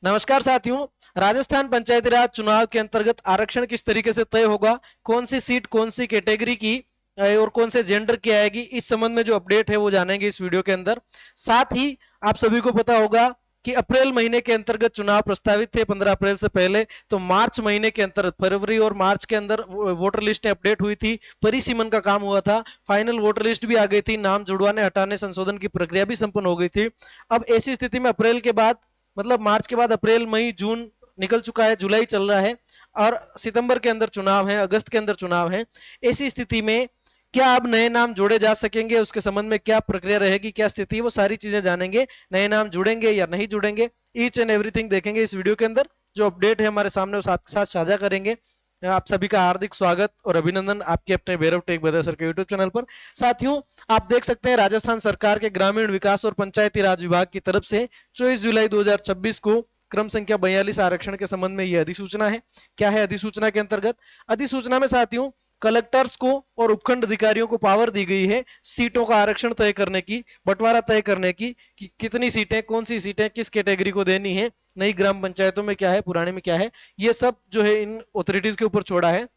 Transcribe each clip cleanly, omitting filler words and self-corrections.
नमस्कार साथियों। राजस्थान पंचायती राज चुनाव के अंतर्गत आरक्षण किस तरीके से तय होगा, कौन सी सीट कौन सी कैटेगरी की और कौन से जेंडर की आएगी, इस संबंध में जो अपडेट है वो जानेंगे इस वीडियो के अंदर। साथ ही आप सभी को पता होगा कि अप्रैल महीने के अंतर्गत चुनाव प्रस्तावित थे 15 अप्रैल से पहले, तो मार्च महीने के अंतर्गत फरवरी और मार्च के अंदर वोटर लिस्ट अपडेट हुई थी, परिसीमन का काम हुआ था, फाइनल वोटर लिस्ट भी आ गई थी, नाम जुड़वाने हटाने संशोधन की प्रक्रिया भी संपन्न हो गई थी। अब ऐसी स्थिति में अप्रैल के बाद, मतलब मार्च के बाद अप्रैल मई जून निकल चुका है, जुलाई चल रहा है और सितंबर के अंदर चुनाव है, अगस्त के अंदर चुनाव है। ऐसी स्थिति में क्या अब नए नाम जोड़े जा सकेंगे, उसके संबंध में क्या प्रक्रिया रहेगी, क्या स्थिति है, वो सारी चीजें जानेंगे। नए नाम जुड़ेंगे या नहीं जुड़ेंगे, ईच एंड एवरीथिंग देखेंगे इस वीडियो के अंदर। जो अपडेट है हमारे सामने उस आपके साथ साझा करेंगे। आप सभी का हार्दिक स्वागत और अभिनंदन आपके अपने भैरव टेक बदर सर के यूट्यूब चैनल पर। साथियों, आप देख सकते हैं राजस्थान सरकार के ग्रामीण विकास और पंचायती राज विभाग की तरफ से 24 जुलाई 2026 को क्रम संख्या 42 आरक्षण के संबंध में यह अधिसूचना है। क्या है अधिसूचना के अंतर्गत? अधिसूचना में साथियों कलेक्टर्स को और उपखंड अधिकारियों को पावर दी गई है सीटों का आरक्षण तय करने की, बंटवारा तय करने की, कि कितनी सीटें, कौन सी सीटें किस कैटेगरी को देनी है, नई ग्राम पंचायतों में क्या है, पुराने में क्या है, ये सब जो है इन अथॉरिटीज के ऊपर छोड़ा है।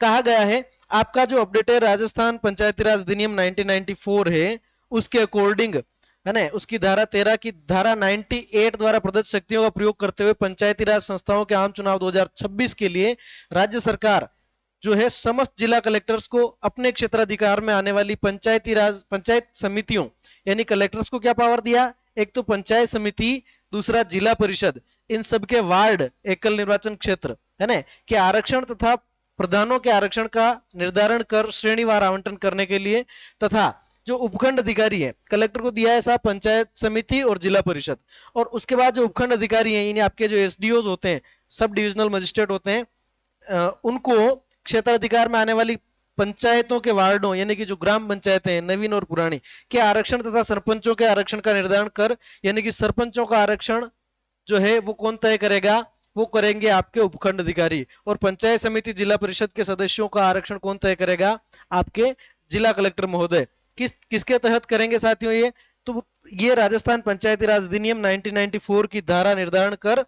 कहा गया है आपका जो अपडेट है राजस्थान पंचायती राज अधिनियम 1994 है, उसके अकॉर्डिंग है ना, उसकी धारा 13 की धारा 98 द्वारा प्रदत्त शक्तियों का प्रयोग करते हुए पंचायती राज संस्थाओं के आम चुनाव 2026 के लिए राज्य सरकार जो है समस्त जिला कलेक्टर्स को अपने क्षेत्राधिकार में आने वाली पंचायती राज पंचायत समितियों यानी कलेक्टर्स को क्या पावर दिया, एक तो पंचायत समिति, दूसरा जिला परिषद, इन सबके वार्ड एकल निर्वाचन क्षेत्र है ना के आरक्षण तथा प्रधानों के आरक्षण का निर्धारण कर श्रेणीवार आवंटन करने के लिए, तथा जो उपखंड अधिकारी है कलेक्टर को दिया है साहब पंचायत समिति और जिला परिषद, और उसके बाद जो उपखंड अधिकारी हैं यानी आपके जो एसडीओ होते हैं, सब डिविजनल मजिस्ट्रेट होते हैं, उनको क्षेत्राधिकार में आने वाली पंचायतों के वार्डों यानी कि जो ग्राम पंचायतें हैं नवीन और पुरानी के आरक्षण तथा सरपंचों के आरक्षण का निर्धारण कर, यानी कि सरपंचों का आरक्षण जो है वो कौन तय करेगा, वो करेंगे आपके उपखंड अधिकारी, और पंचायत समिति जिला परिषद के सदस्यों का आरक्षण कौन तय करेगा, आपके जिला कलेक्टर महोदय। किसके तहत करेंगे साथियों ये? तो ये राजस्थान पंचायती राज अधिनियम 1994 की धारा निर्धारण कर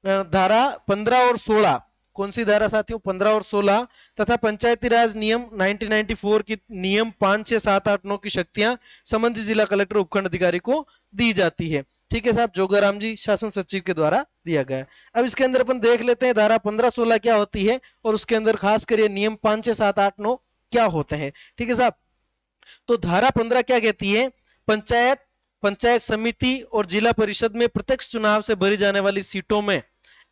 धारा 15 और 16, कौन सी धारा साथियों? 15 और 16, तथा पंचायती राज नियम 1994 की नियम 5, 6, 7, 8, 9 की शक्तियां संबंधित जिला कलेक्टर उपखंड अधिकारी को दी जाती है। ठीक है साहब, जोगाराम जी शासन सचिव के द्वारा दिया गया है। अब इसके अंदर अपन देख लेते हैं धारा 15, 16 क्या होती है और उसके अंदर खास कर नियम 5, 6, 7, 8, 9 क्या होते हैं। ठीक है साहब, तो धारा 15 क्या कहती है? पंचायत, पंचायत समिति और जिला परिषद में प्रत्यक्ष चुनाव से भरी जाने वाली सीटों में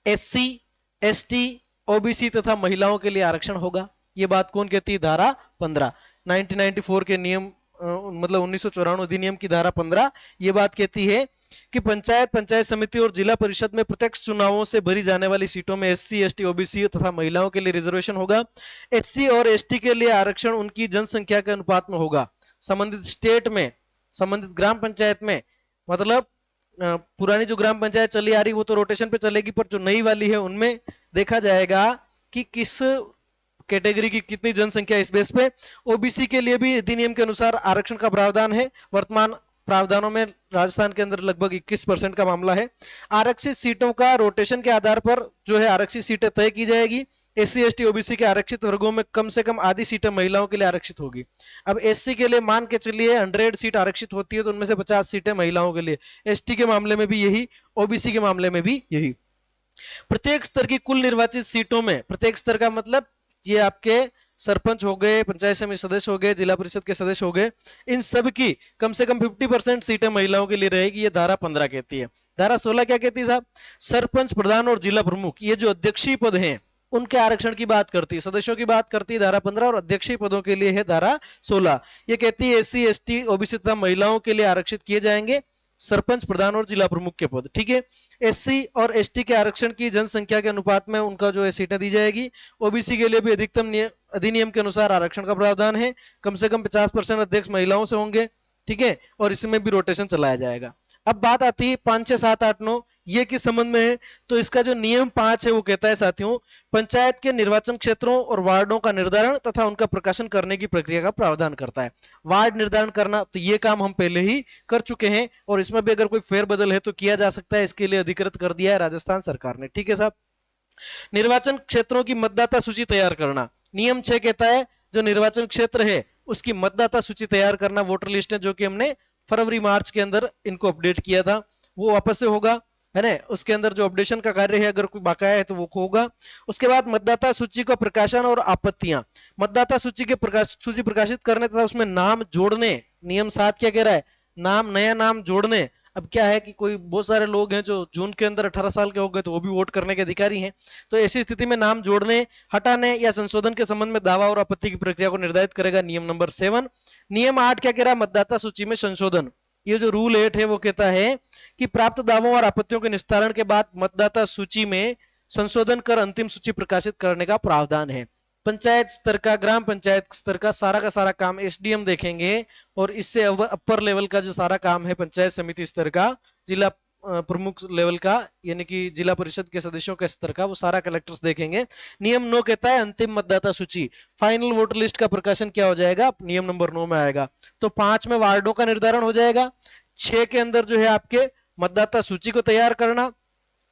एससी, एसटी, ओबीसी तथा महिलाओं के लिए आरक्षण होगा। ये बात कौन कहती है? धारा 15, 1994 के नियम मतलब 1994 अधिनियम की धारा 15 ये बात कहती है कि पंचायत, पंचायत समिति और जिला परिषद में प्रत्यक्ष चुनावों से भरी जाने वाली सीटों में एससी, एसटी, ओबीसी तथा महिलाओं के लिए रिजर्वेशन होगा। एससी और एसटी के लिए आरक्षण उनकी जनसंख्या के अनुपात में होगा। संबंधित स्टेट में, संबंधित ग्राम पंचायत में, मतलब पुरानी जो ग्राम पंचायत चली आ रही वो तो रोटेशन पे चलेगी, पर जो नई वाली है उनमें देखा जाएगा कि किस कैटेगरी की कितनी जनसंख्या, इस बेस पे। ओबीसी के लिए भी अधिनियम के अनुसार आरक्षण का प्रावधान है। वर्तमान प्रावधानों में राजस्थान के अंदर लगभग 21% का मामला है। आरक्षित सीटों का रोटेशन के आधार पर जो है आरक्षित सीटें तय की जाएगी। एससी, एसटी, ओबीसी के आरक्षित वर्गों में कम से कम आधी सीटें महिलाओं के लिए आरक्षित होगी। अब एससी के लिए मान के चलिए 100 सीट आरक्षित होती है तो उनमें से 50 सीटें महिलाओं के लिए। एसटी के मामले में भी यही, ओबीसी के मामले में भी यही। प्रत्येक स्तर की कुल निर्वाचित सीटों में, प्रत्येक स्तर का मतलब ये आपके सरपंच हो गए, पंचायत समिति सदस्य हो गए, जिला परिषद के सदस्य हो गए, इन सब की कम से कम 50% सीटें महिलाओं के लिए रहेगी, ये धारा 15 कहती है। धारा 16 क्या कहती है साहब? सरपंच, प्रधान और जिला प्रमुख, ये जो अध्यक्षीय पद हैं उनके आरक्षण की बात करती है, सदस्यों की बात करती है धारा 15, और अध्यक्षीय पदों के लिए है धारा 16। ये कहती है एससी, एसटी, ओबीसी तथा महिलाओं के लिए आरक्षित किए जाएंगे सरपंच, प्रधान और जिला प्रमुख के पद। ठीक है, एससी और एसटी के आरक्षण की जनसंख्या के अनुपात में उनका जो है सीटें दी जाएगी। ओबीसी के लिए भी अधिकतम अधिनियम के अनुसार आरक्षण का प्रावधान है, कम से कम 50% अध्यक्ष महिलाओं से होंगे। ठीक है, और इसमें भी रोटेशन चलाया जाएगा। अब बात आती है 5, 6, 7, 8, 9, ये किस संबंध में है? तो इसका जो नियम 5 है वो कहता है साथियों, पंचायत के निर्वाचन क्षेत्रों और वार्डों का निर्धारण तथा उनका प्रकाशन करने की प्रक्रिया का प्रावधान करता है। वार्ड निर्धारण करना, तो ये काम हम पहले ही कर चुके हैं और इसमें भी अगर कोई फेरबदल है तो किया जा सकता है, इसके लिए अधिकृत कर दिया है राजस्थान सरकार ने। ठीक है साहब। निर्वाचन क्षेत्रों की मतदाता सूची तैयार करना, नियम 6 कहता है जो निर्वाचन क्षेत्र है उसकी मतदाता सूची तैयार करना, वोटर लिस्ट है जो कि हमने फरवरी मार्च के अंदर इनको अपडेट किया था, वो वापस से होगा, है ना। उसके अंदर जो अपडेशन का कार्य है अगर कोई बकाया है तो वो होगा। उसके बाद मतदाता सूची का प्रकाशन और आपत्तियां, मतदाता सूची के सूची प्रकाशित करने तथा उसमें नाम जोड़ने, नियम 7 क्या कह रहा है, नाम, नया नाम जोड़ने। अब क्या है कि कोई बहुत सारे लोग हैं जो जून के अंदर 18 साल के हो गए तो वो भी वोट करने के अधिकारी हैं, तो ऐसी स्थिति में नाम जोड़ने, हटाने या संशोधन के संबंध में दावा और आपत्ति की प्रक्रिया को निर्धारित करेगा नियम नंबर 7। नियम 8 क्या कह रहा है, मतदाता सूची में संशोधन। ये जो रूल 8 है वो कहता है कि प्राप्त दावों और आपत्तियों के निस्तारण के बाद मतदाता सूची में संशोधन कर अंतिम सूची प्रकाशित करने का प्रावधान है। पंचायत स्तर का, ग्राम पंचायत स्तर का सारा काम एसडीएम देखेंगे और इससे अपर लेवल का जो सारा काम है पंचायत समिति स्तर का, जिला प्रमुख लेवल का यानी कि जिला परिषद के सदस्यों के स्तर का, वो सारा कलेक्टर्स देखेंगे। नियम 9 कहता है अंतिम मतदाता सूची, फाइनल वोटर लिस्ट का प्रकाशन क्या हो जाएगा, नियम नंबर 9 में आएगा। तो 5 में वार्डों का निर्धारण हो जाएगा, 6 के अंदर जो है आपके मतदाता सूची को तैयार करना,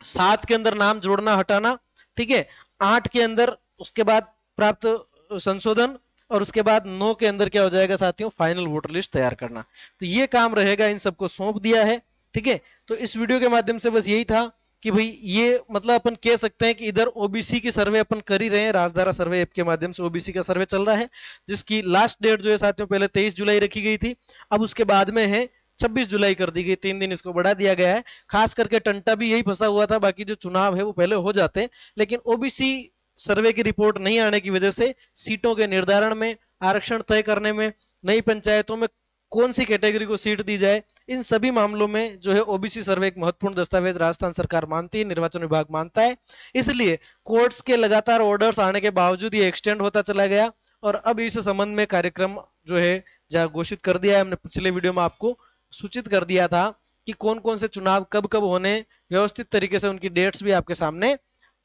7 के अंदर नाम जोड़ना हटाना, ठीक है, 8 के अंदर उसके बाद प्राप्त संशोधन, और उसके बाद 9 के अंदर क्या हो जाएगा साथियों, फाइनल वोटर लिस्ट तैयार करना। तो ये काम रहेगा, इन सबको सौंप दिया है। ठीक है, तो इस वीडियो के माध्यम से बस यही था कि भाई ये मतलब अपन कह सकते हैं कि इधर ओबीसी की सर्वे अपन कर ही रहे हैं, राजधारा सर्वे ऐप के माध्यम से ओबीसी का सर्वे चल रहा है, जिसकी लास्ट डेट जो है साथियों पहले 23 जुलाई रखी गई थी, अब उसके बाद में है 26 जुलाई कर दी गई, 3 दिन इसको बढ़ा दिया गया है। खास करके टंटा भी यही फंसा हुआ था, बाकी जो चुनाव है वो पहले हो जाते हैं, लेकिन ओबीसी सर्वे की रिपोर्ट नहीं आने की वजह से सीटों के निर्धारण में, आरक्षण तय करने में, नई पंचायतों में कौन सी कैटेगरी को सीट दी जाए, इन सभी मामलों में जो है ओबीसी सर्वे एक महत्वपूर्ण दस्तावेज राजस्थान सरकार मानती है, निर्वाचन विभाग मानता है। इसलिए कोर्ट्स के लगातार ऑर्डर्स आने के बावजूद ये एक्सटेंड होता चला गया और अब इस संबंध में कार्यक्रम जो है जहां घोषित कर दिया है। हमने पिछले वीडियो में आपको सूचित कर दिया था कि कौन कौन से चुनाव कब कब होने, व्यवस्थित तरीके से उनकी डेट्स भी आपके सामने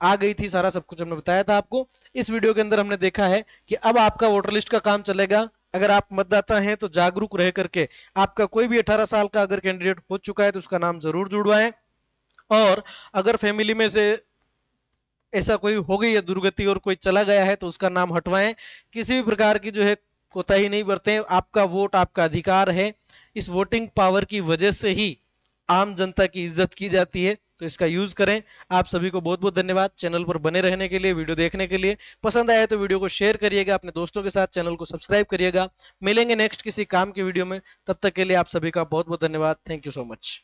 आ गई थी, सारा सब कुछ हमने बताया था आपको। इस वीडियो के अंदर हमने देखा है कि अब आपका वोटर लिस्ट का काम चलेगा। अगर आप मतदाता हैं तो जागरूक रह करके आपका कोई भी 18 साल का अगर कैंडिडेट हो चुका है तो उसका नाम जरूर जुड़वाएं, और अगर फैमिली में से ऐसा कोई हो गई है दुर्गति और कोई चला गया है तो उसका नाम हटवाएं। किसी भी प्रकार की जो है कोताही नहीं बरतें, आपका वोट आपका अधिकार है, इस वोटिंग पावर की वजह से ही आम जनता की इज्जत की जाती है, तो इसका यूज करें। आप सभी को बहुत बहुत धन्यवाद चैनल पर बने रहने के लिए, वीडियो देखने के लिए। पसंद आया तो वीडियो को शेयर करिएगा अपने दोस्तों के साथ, चैनल को सब्सक्राइब करिएगा। मिलेंगे नेक्स्ट किसी काम की वीडियो में, तब तक के लिए आप सभी का बहुत बहुत धन्यवाद। Thank you so much.